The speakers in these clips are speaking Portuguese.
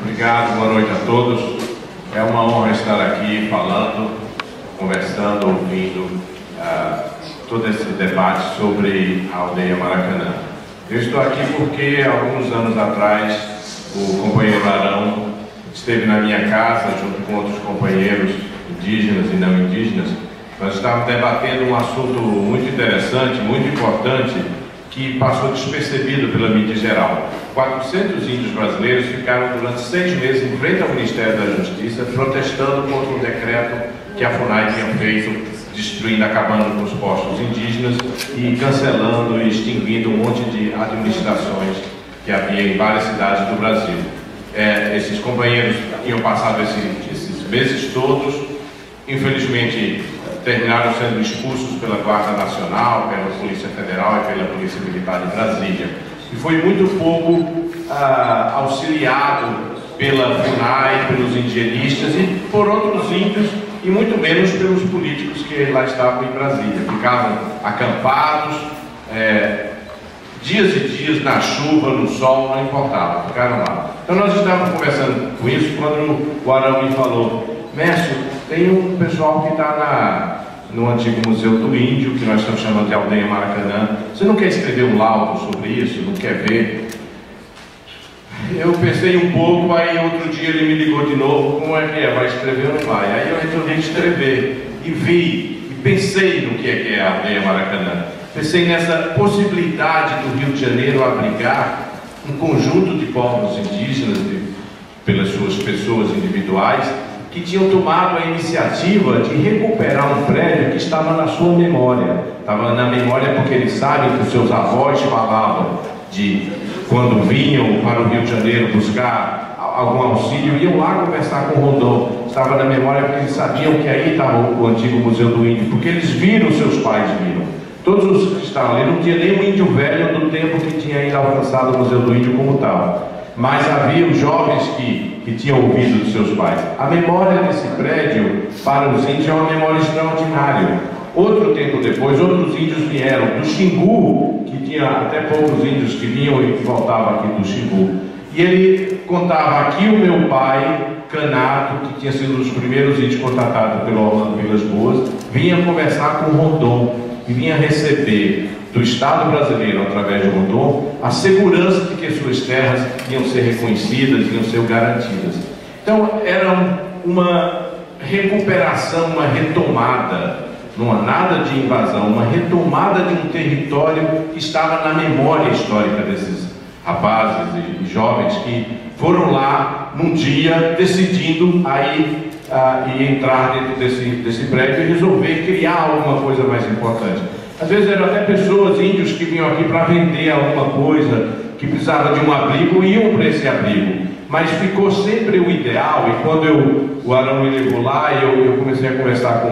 Obrigado, boa noite a todos. É uma honra estar aqui falando, conversando, ouvindo todo esse debate sobre a aldeia Maracanã. Eu estou aqui porque, alguns anos atrás, o companheiro Arão esteve na minha casa, junto com outros companheiros indígenas e não indígenas. Nós estávamos debatendo um assunto muito interessante, muito importante, que passou despercebido pela mídia geral. 400 índios brasileiros ficaram durante 6 meses em frente ao Ministério da Justiça, protestando contra um decreto que a FUNAI tinha feito, destruindo, acabando com os postos indígenas e cancelando e extinguindo um monte de administrações que havia em várias cidades do Brasil. Esses companheiros tinham passado esses meses todos, infelizmente terminaram sendo expulsos pela Guarda Nacional, pela Polícia Federal e pela Polícia Militar de Brasília. E foi muito pouco auxiliado pela FUNAI, pelos indigenistas e por outros índios, e muito menos pelos políticos que lá estavam em Brasília. Ficavam acampados, dias e dias na chuva, no sol, não importava, ficaram lá. Então nós estávamos conversando com isso quando o Arão me falou: Mércio, tem um pessoal que está no antigo Museu do Índio, que nós estamos chamando de Aldeia Maracanã. Você não quer escrever um laudo sobre isso? Não quer ver? Eu pensei um pouco, aí outro dia ele me ligou de novo: como é que é? Vai escrever ou não vai? Aí eu resolvi escrever e vi, e pensei no que é a Aldeia Maracanã. Pensei nessa possibilidade do Rio de Janeiro abrigar um conjunto de povos indígenas, pelas suas pessoas individuais, que tinham tomado a iniciativa de recuperar um prédio que estava na sua memória. Estava na memória porque eles sabem que os seus avós falavam de quando vinham para o Rio de Janeiro buscar algum auxílio, iam lá conversar com o Rondon. Estava na memória porque eles sabiam que aí estava o antigo Museu do Índio, porque eles viram, seus pais viram. Todos os que estavam ali, não tinha nenhum índio velho do tempo que tinha ainda alcançado o Museu do Índio como tal. Mas havia os jovens que tinham ouvido dos seus pais. A memória desse prédio, para os índios, é uma memória extraordinária. Outro tempo depois, outros índios vieram do Xingu, que tinha até poucos índios que vinham e voltavam aqui do Xingu. E ele contava aqui: o meu pai, Canato, que tinha sido um dos primeiros índios contratados pelo Orlando Vilas Boas, vinha conversar com o Rondon e vinha receber do Estado brasileiro, através de Rondon, a segurança de que suas terras iam ser reconhecidas, iam ser garantidas. Então, era uma recuperação, uma retomada, não há nada de invasão, uma retomada de um território que estava na memória histórica desses rapazes e jovens que foram lá num dia decidindo aí entrar dentro desse prédio e resolver criar alguma coisa mais importante. Às vezes eram até pessoas, índios, que vinham aqui para vender alguma coisa, que precisava de um abrigo e iam para esse abrigo. Mas ficou sempre o ideal, e quando o Arão me levou lá e eu comecei a conversar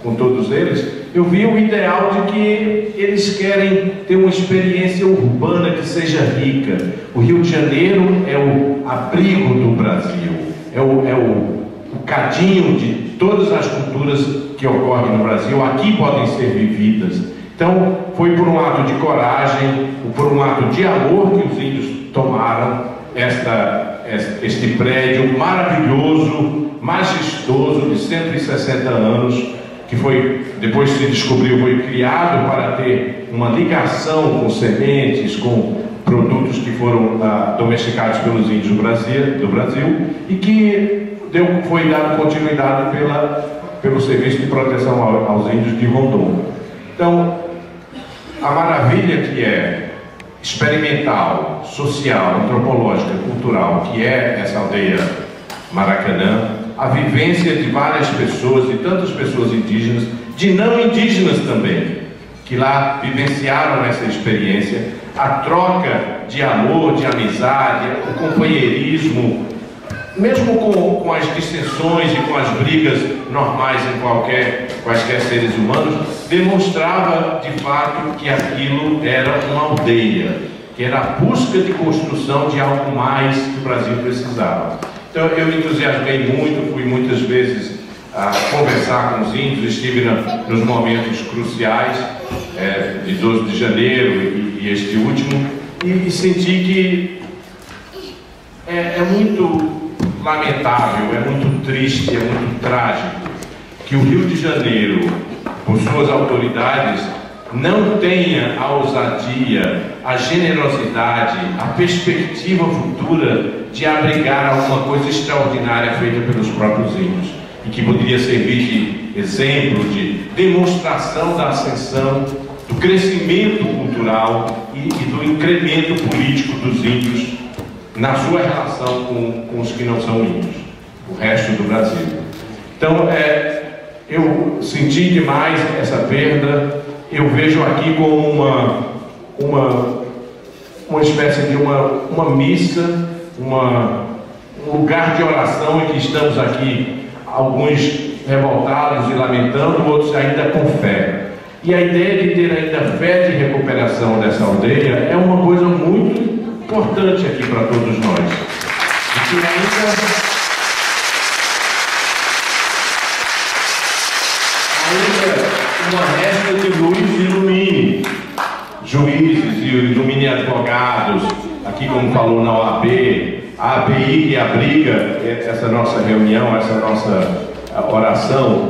com todos eles, eu vi o ideal de que eles querem ter uma experiência urbana que seja rica. O Rio de Janeiro é o abrigo do Brasil, é o cadinho de todas as culturas que ocorrem no Brasil, aqui podem ser vividas. Então, foi por um ato de coragem, por um ato de amor que os índios tomaram este prédio maravilhoso, majestoso, de 160 anos, que foi, depois se descobriu, foi criado para ter uma ligação com sementes, com produtos que foram domesticados pelos índios do Brasil, e que foi dado continuidade pelo Serviço de Proteção aos Índios de Rondon. Então, a maravilha que é experimental, social, antropológica, cultural, que é essa aldeia Maracanã, a vivência de várias pessoas, de tantas pessoas indígenas, de não indígenas também, que lá vivenciaram essa experiência, a troca de amor, de amizade, o companheirismo, mesmo com as dissensões e com as brigas normais em quaisquer seres humanos, demonstrava de fato que aquilo era uma aldeia, que era a busca de construção de algo mais que o Brasil precisava. Então eu me entusiasmei muito, fui muitas vezes a conversar com os índios, estive nos momentos cruciais de 12 de janeiro e este último, e senti que é muito lamentável, é muito triste, é muito trágico que o Rio de Janeiro, por suas autoridades, não tenha a ousadia, a generosidade, a perspectiva futura de abrigar alguma coisa extraordinária feita pelos próprios índios e que poderia servir de exemplo, de demonstração da ascensão, do crescimento cultural e do incremento político dos índios na sua relação com os que não são índios, o resto do Brasil. Então, eu senti demais essa perda. Eu vejo aqui como uma espécie de uma missa, um lugar de oração em que estamos aqui, alguns revoltados e lamentando, outros ainda com fé. E a ideia de ter ainda fé de recuperação dessa aldeia é uma coisa muito importante aqui para todos nós. E que ainda uma resta de luz ilumine juízes e ilumine advogados, aqui como falou na OAB, a ABI que abriga essa nossa reunião, essa nossa oração,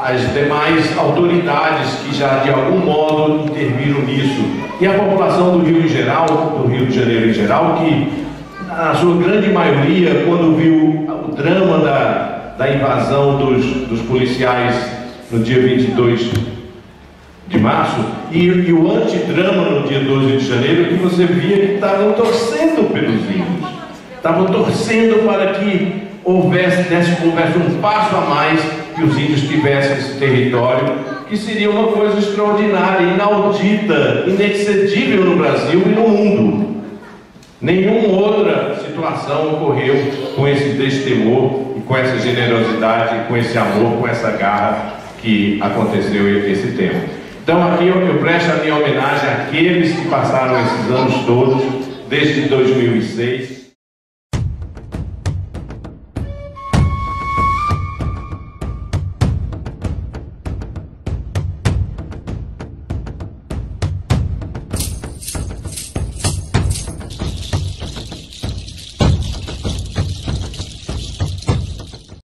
as demais autoridades que já de algum modo interviram nisso, e a população do Rio em geral, do Rio de Janeiro em geral, que na sua grande maioria, quando viu o drama da invasão dos policiais no dia 22 de março e o antidrama no dia 12 de janeiro, que você via que estavam torcendo pelos índios, estavam torcendo para que houvesse um passo a mais, que os índios tivessem esse território, que seria uma coisa extraordinária, inaudita, inexcedível no Brasil e no mundo. Nenhuma outra situação ocorreu com esse destemor e com essa generosidade, com esse amor, com essa garra que aconteceu esse tempo. Então aqui eu presto a minha homenagem àqueles que passaram esses anos todos, desde 2006.